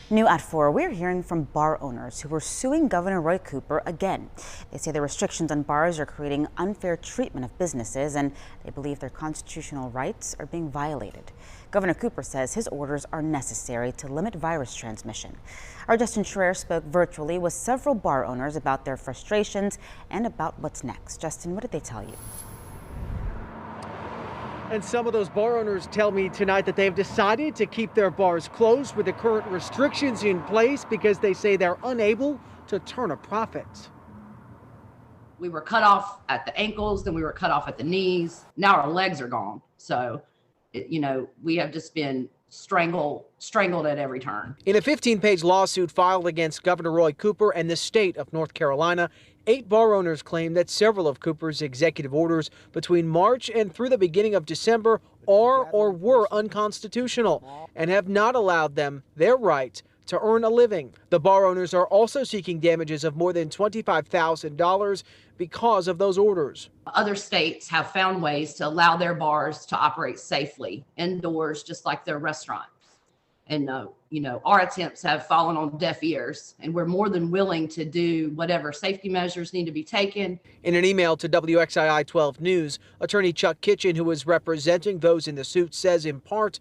New at 4, we're hearing from bar owners who are suing Governor Roy Cooper again. They say the restrictions on bars are creating unfair treatment of businesses, and they believe their constitutional rights are being violated. Governor Cooper says his orders are necessary to limit virus transmission. Our Justin Schreier spoke virtually with several bar owners about their frustrations and about what's next. Justin, what did they tell you? And some of those bar owners tell me tonight that they've decided to keep their bars closed with the current restrictions in place because they say they're unable to turn a profit. We were cut off at the ankles, then we were cut off at the knees. Now our legs are gone. So, we have just been strangled at every turn. In a 15-page lawsuit filed against Governor Roy Cooper and the state of North Carolina, 8 bar owners claim that several of Cooper's executive orders between March and through the beginning of December are or were unconstitutional and have not allowed them their right to earn a living. The bar owners are also seeking damages of more than $25,000 because of those orders. Other states have found ways to allow their bars to operate safely indoors, just like their restaurants. And, our attempts have fallen on deaf ears, and we're more than willing to do whatever safety measures need to be taken. In an email to WXII 12 News, attorney Chuck Kitchen, who is representing those in the suit, says in part,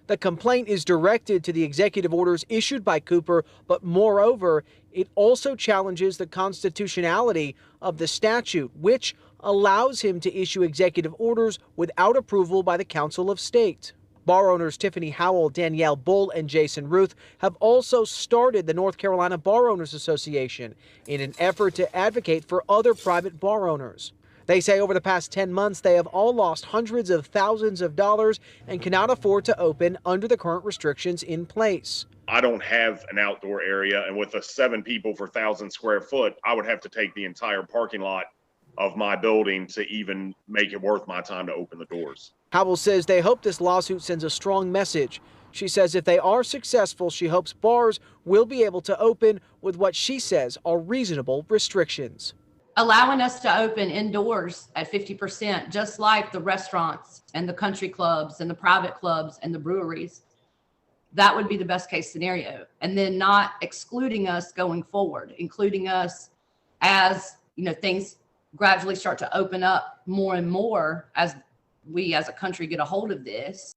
the complaint is directed to the executive orders issued by Cooper, but moreover, it also challenges the constitutionality of the statute, which allows him to issue executive orders without approval by the Council of State. Bar owners Tiffany Howell, Danielle Bull, and Jason Ruth have also started the North Carolina Bar Owners Association in an effort to advocate for other private bar owners. They say over the past 10 months, they have all lost hundreds of thousands of dollars and cannot afford to open under the current restrictions in place. I don't have an outdoor area, and with 7 people for 1,000 square foot, I would have to take the entire parking lot of my building to even make it worth my time to open the doors. Howell says they hope this lawsuit sends a strong message. She says if they are successful, she hopes bars will be able to open with what she says are reasonable restrictions. Allowing us to open indoors at 50%, just like the restaurants and the country clubs and the private clubs and the breweries, that would be the best case scenario. And then not excluding us going forward, including us as, things gradually start to open up more and more as we as a country get a hold of this.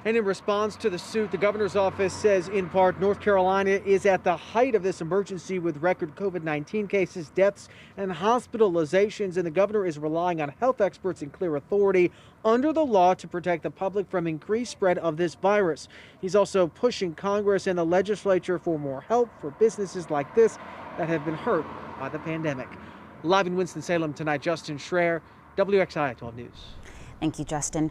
And in response to the suit, the governor's office says, in part, North Carolina is at the height of this emergency with record COVID-19 cases, deaths, and hospitalizations, and the governor is relying on health experts and clear authority under the law to protect the public from increased spread of this virus. He's also pushing Congress and the legislature for more help for businesses like this that have been hurt by the pandemic. Live in Winston-Salem tonight, Justin Schreier, WXII 12 News. Thank you, Justin.